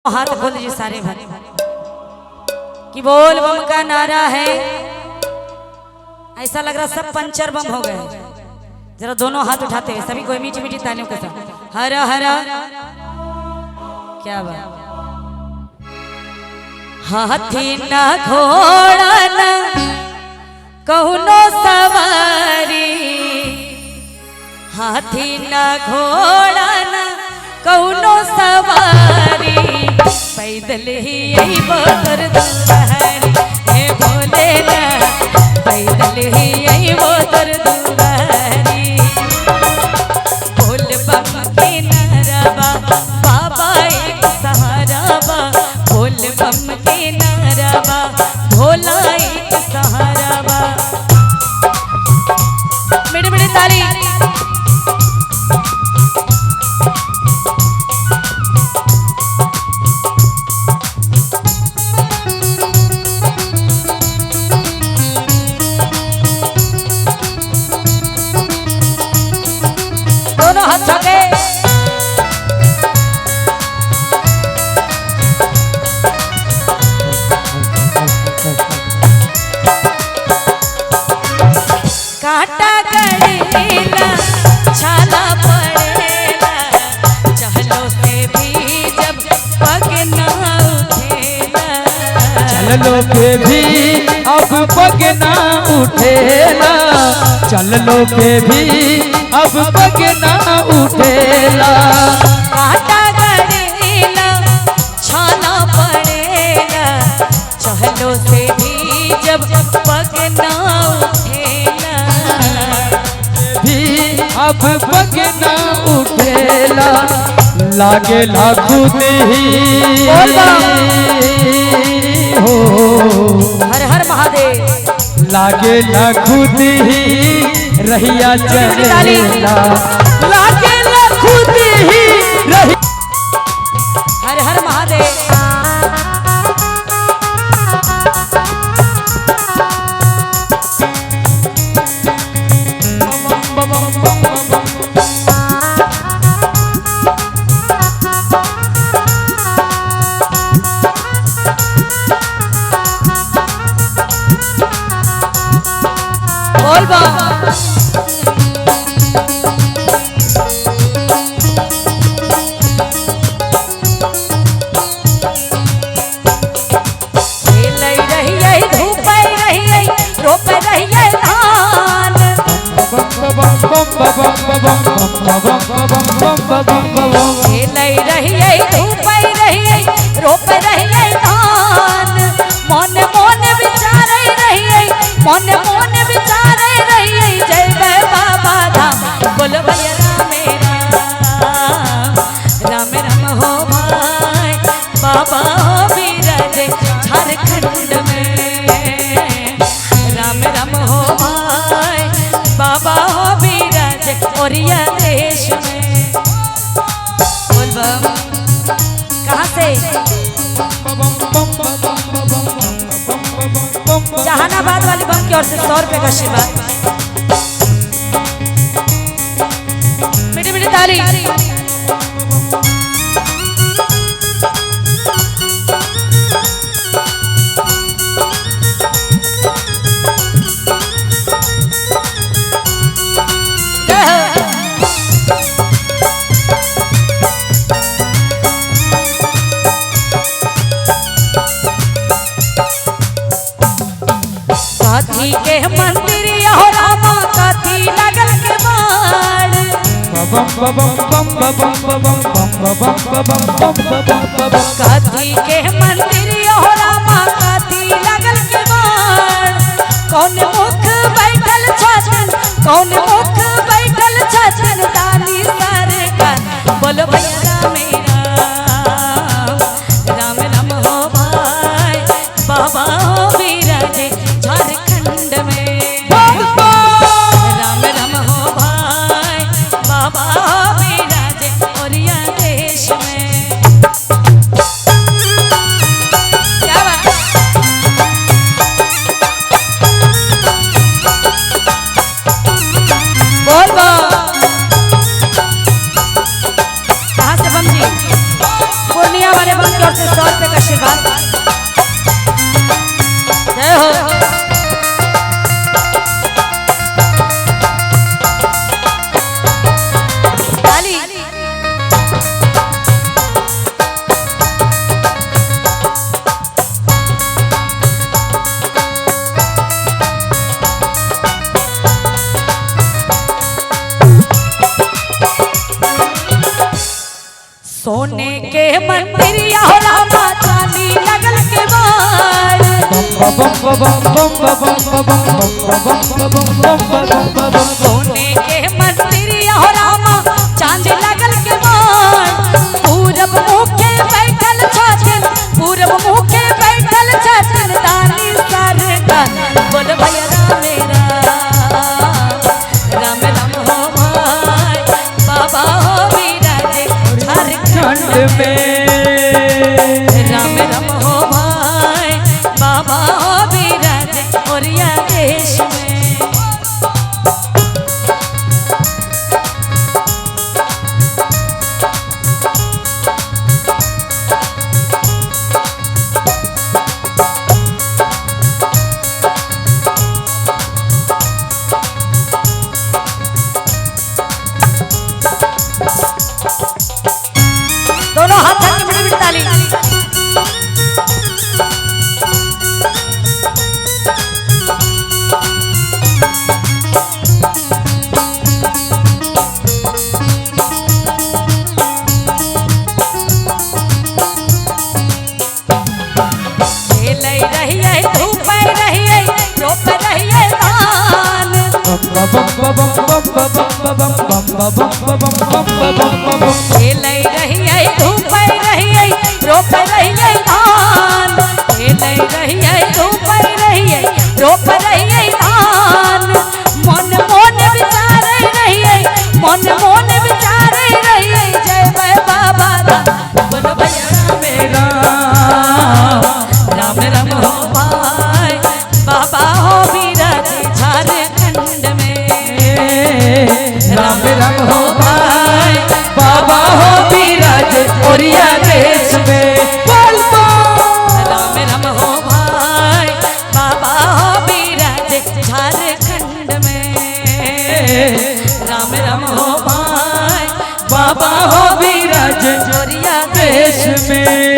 हाथ खोल दीजिए सारे भाई कि बोल बम का नारा है। ऐसा लग रहा सब पंचर बम हो गए। जरा दोनों हाथ उठाते हैं सभी कोई मीठी मीठी तालियों के साथ हरा हरा क्या बात। हाथी ना घोड़ा ना कौनो सवारी, हाथी ना घोड़ा ना कौनो सवारी, पैदल ही यही बोतर दुआरी हे भोले ना, पैदल ही यही बोतर दुआरी। बोल बम के नारा बाबा एक सहारा बा, बोल बम के नारा भोला एक सहारा बा। मेरे मेरे ताली दोनों हाथ छके काटा गड़ेला छाला पड़ेला, चहलो से भी जब पग ना उठेला, चललो पे भी अब पग ना उठेला, चललो पे भी अब पग ना उठेला। काटा गड़ेला छाला पड़ेला, चहलो से भी जब पग ना उठेला, भी अब पग ना उठेला। लागे खुद ही हो, हर हर महादेव। लागे खुद ही रहिया चलेला, लागे खुद ही रही। हर हर महादेव। बोल बा मन मन विचारे रही जय जय बाबा धाम। बोल भैया राम राम हो भाई बाबा हो विराजे झारखंड में, राम राम हो भाई बाबा हो विराजे ओरिया देश में। बोल बम कहाँ से? जहानाबाद वाली बम की ओर से 100 रुपए का आशीर्वाद। मीठी मीठी ताली। काथी के मंदिर हो रामा काथी लगल के बाड़, काथी के मंदिर हो रामा काथी लगल के बाड़। कौन मुख बैठल छाछन, कौन मुख बैठल छाछन दानी सरकार। बोलो भैया राम राम हो भाई बाबा हो विराजे झारखंड में, राम राम हो भाई बाबा हो विराजे ओरिया देश में। क्या बात। बोल बा कहाँ से 100 रुपए का आशीर्वाद। जय हो। ताली। सोने के मंदिर या हो रामा चांदी लगल के बार। सोने के मंदिर या हो रामा चांदी लगल के बार। पूरब मुखे बैठल छथिन, पूरब मुखे बैठल छथिन दानी सरकार। बोल भैया राम राम हो भाई बाबा हो विराजे झारखंड में। राम राम हो भाई बाबा हो विराजे ओरिया देश में। दोनों हाथ की बड़ी बड़ी ताली। खेलै रहिए धूप रहिए रोप रहिए धान। खेलै रहिए धूप रहिए रोप रहिए धान। खेलै रहिए धूप रहिए रोप रहिए धान। मन मन विचारे रहिए, मन मन विचारे रहिए जय जय बाबा बोलो भैया राम राम हो भाई बाबा हो विराजे झारखंड में। राम राम हो भाई बाबा हो विराजे ओरिया देश में। राम राम हो भाई बाबा हो विराजे झारखंड में। राम राम हो भाई बाबा हो विराजे ओरिया देश में।